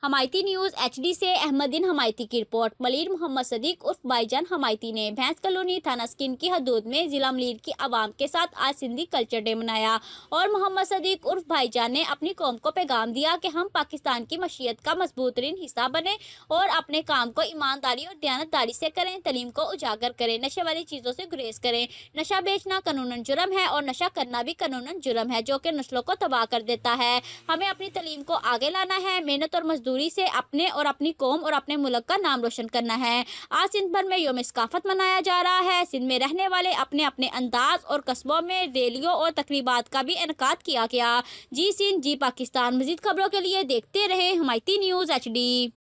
हमायती news HD से अहमदीन हमायती की report. Malir Mohammad Sadiq उर्फ भाईजान हमायती ने भैंस कॉलोनी थाना स्किन की हदूद में जिला मलिर की आवाम के साथ आज सिंधी कल्चर डे मनाया और मोहम्मद सदीक उर्फ भाईजान ने अपनी कौम को पैगाम दिया कि हम पाकिस्तान की मशीयत का मजबूत तरीन हिस्सा बने और अपने काम को ईमानदारी और दयानतदारी से करें, तलीम को उजागर करें, नशे वाली चीज़ों से गुरेज करें। नशा बेचना कानूनन जुर्म है और नशा करना भी कानूनन जुर्म है जो कि नस्लों को तबाह कर देता है। हमें अपनी तलीम को आगे लाना है, मेहनत और मजदूरी से अपने और अपनी कौम और अपने मुल्क का नाम रोशन करना है। आज सिंध भर में यौम सकाफत मनाया जा रहा है। सिंध में रहने वाले अपने अपने अंदाज और कस्बों में रैलियों और तकरीबात का भी इनकाद किया गया। जी सिंध जी पाकिस्तान। मजीद खबरों के लिए देखते रहे हमायती न्यूज़ HD।